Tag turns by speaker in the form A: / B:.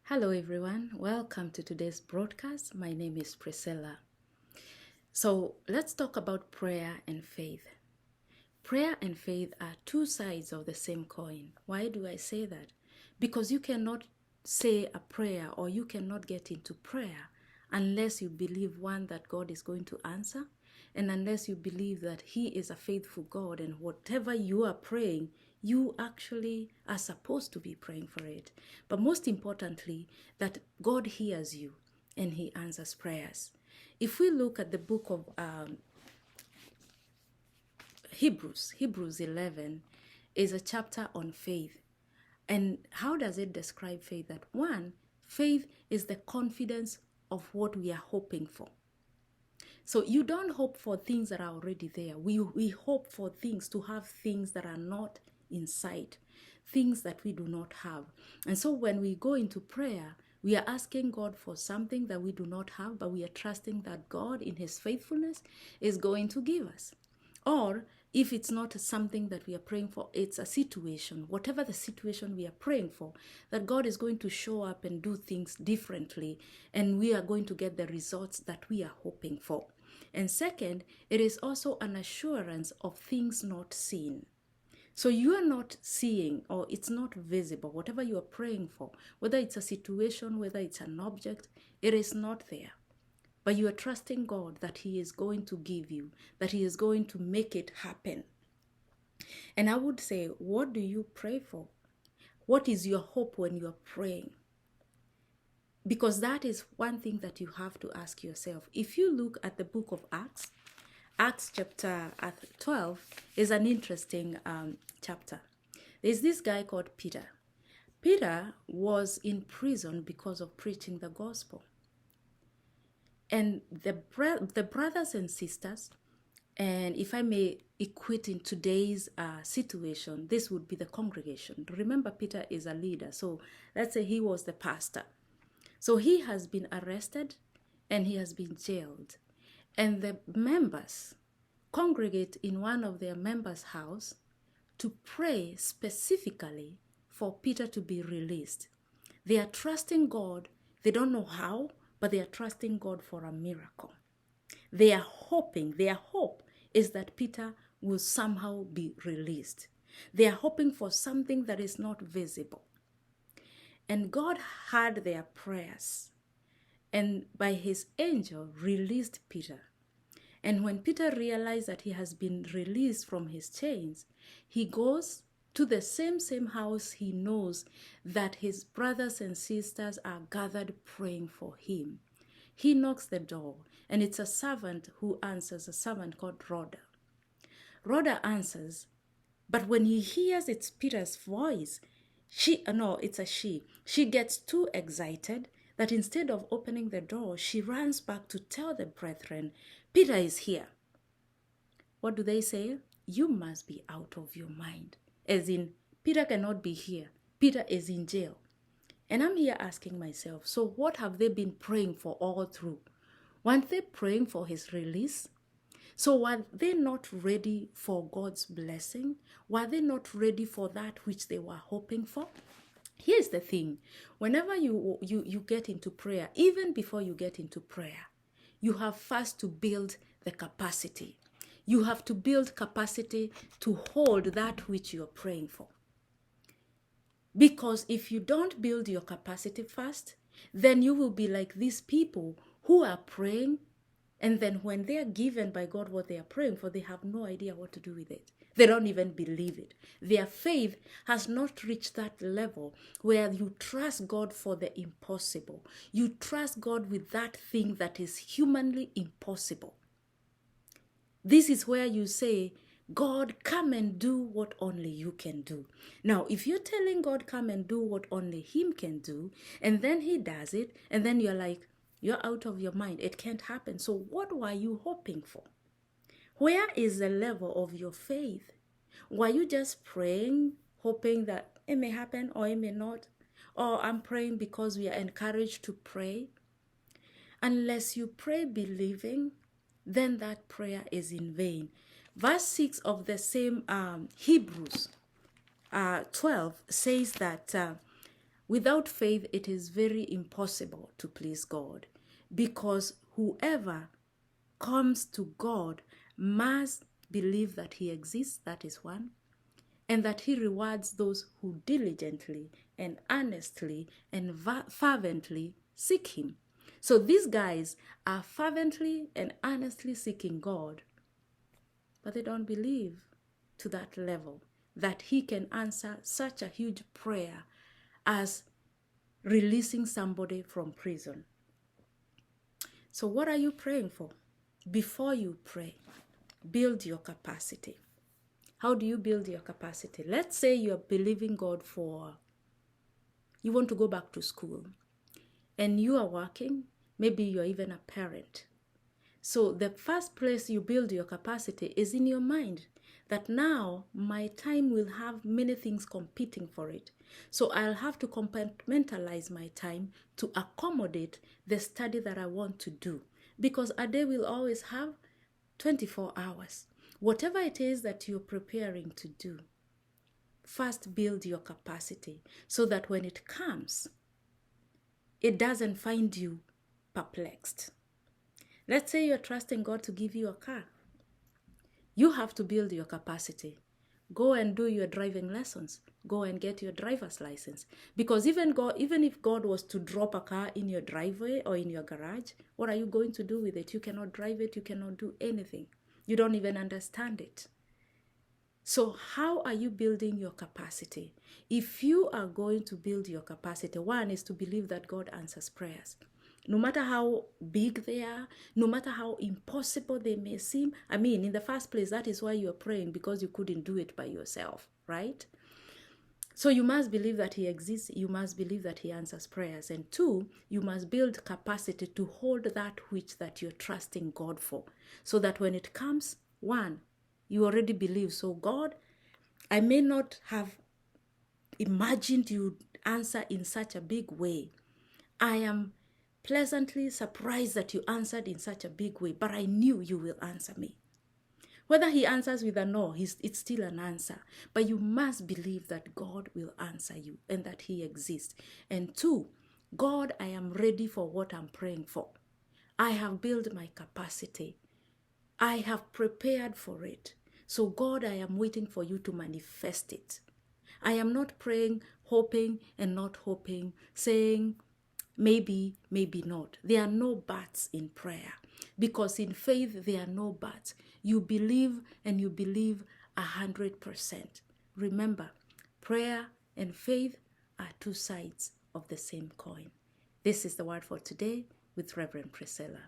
A: Hello everyone, welcome to today's broadcast. My name is Priscilla. So let's talk about prayer and faith. Prayer and faith are two sides of the same coin. Why do I say that? Because you cannot say a prayer or you cannot get into prayer unless you believe, one, that God is going to answer, and unless you believe that He is a faithful God, and whatever you are praying, you actually are supposed to be praying for it. But most importantly, that God hears you and He answers prayers. If we look at the book of Hebrews 11 is a chapter on faith. And how does it describe faith? That one, faith is the confidence of what we are hoping for. So you don't hope for things that are already there. We hope for things, to have things that are not in sight, things that we do not have. And so when we go into prayer, we are asking God for something that we do not have, but we are trusting that God in His faithfulness is going to give us. Or if it's not something that we are praying for, it's a situation, whatever the situation we are praying for, that God is going to show up and do things differently, and we are going to get the results that we are hoping for. And second, it is also an assurance of things not seen. So you are not seeing, or it's not visible, whatever you are praying for, whether it's a situation, whether it's an object, it is not there. But you are trusting God that He is going to give you, that He is going to make it happen. And I would say, what do you pray for? What is your hope when you are praying? Because that is one thing that you have to ask yourself. If you look at the book of Acts, Acts chapter 12 is an interesting chapter. There's this guy called Peter. Peter was in prison because of preaching the gospel. And the brothers and sisters, and if I may equate in today's situation, this would be the congregation. Remember, Peter is a leader. So let's say he was the pastor. So he has been arrested and he has been jailed. And the members congregate in one of their members' house to pray specifically for Peter to be released. They are trusting God. They don't know how, but they are trusting God for a miracle. They are hoping, their hope is that Peter will somehow be released. They are hoping for something that is not visible. And God heard their prayers, and by His angel released Peter. And when Peter realized that he has been released from his chains, he goes to the same house he knows that his brothers and sisters are gathered praying for him. He knocks the door, and it's a servant who answers, a servant called Rhoda. Rhoda answers, but when he hears it's Peter's voice, it's a she. She gets too excited that instead of opening the door, she runs back to tell the brethren, Peter is here. What do they say? You must be out of your mind. As in, Peter cannot be here. Peter is in jail. And I'm here asking myself, so what have they been praying for all through? Weren't they praying for his release? So were they not ready for God's blessing? Were they not ready for that which they were hoping for? Here's the thing. Whenever you get into prayer, even before you get into prayer, you have first to build the capacity. You have to build capacity to hold that which you're praying for. Because if you don't build your capacity first, then you will be like these people who are praying, and then when they are given by God what they are praying for, they have no idea what to do with it. They don't even believe it. Their faith has not reached that level where you trust God for the impossible. You trust God with that thing that is humanly impossible. This is where you say, God, come and do what only you can do. Now, if you're telling God, come and do what only Him can do, and then He does it, and then you're like, you're out of your mind. It can't happen. So what were you hoping for? Where is the level of your faith? Were you just praying, hoping that it may happen or it may not? Or I'm praying because we are encouraged to pray? Unless you pray believing, then that prayer is in vain. Verse 6 of the same Hebrews 12 says that Without faith, it is very impossible to please God, because whoever comes to God must believe that he exists, that is one, and that he rewards those who diligently and earnestly and fervently seek him. So these guys are fervently and earnestly seeking God, but they don't believe to that level that he can answer such a huge prayer as releasing somebody from prison. So what are you praying for? Before you pray, build your capacity. How do you build your capacity? Let's say you're believing God you want to go back to school and you are working, maybe you're even a parent. So the first place you build your capacity is in your mind, that now my time will have many things competing for it. So I'll have to compartmentalize my time to accommodate the study that I want to do, because a day will always have 24 hours. Whatever it is that you're preparing to do, first build your capacity so that when it comes, it doesn't find you perplexed. Let's say you're trusting God to give you a car. You have to build your capacity. Go and do your driving lessons. Go and get your driver's license. Because even if God was to drop a car in your driveway or in your garage, what are you going to do with it? You cannot drive it. You cannot do anything. You don't even understand it. So how are you building your capacity? If you are going to build your capacity, one is to believe that God answers prayers. No matter how big they are, no matter how impossible they may seem. I mean, in the first place, that is why you're praying, because you couldn't do it by yourself, right? So you must believe that he exists. You must believe that he answers prayers. And two, you must build capacity to hold that which that you're trusting God for. So that when it comes, one, you already believe. So God, I may not have imagined you'd answer in such a big way. I am pleasantly surprised that you answered in such a big way, but I knew you will answer me. Whether he answers with a no, it's still an answer. But you must believe that God will answer you and that he exists. And two, God, I am ready for what I'm praying for. I have built my capacity. I have prepared for it. So God, I am waiting for you to manifest it. I am not praying, hoping and not hoping, saying, maybe, maybe not. There are no buts in prayer, because in faith there are no buts. You believe, and you believe 100%. Remember, prayer and faith are two sides of the same coin. This is the word for today with Reverend Priscilla.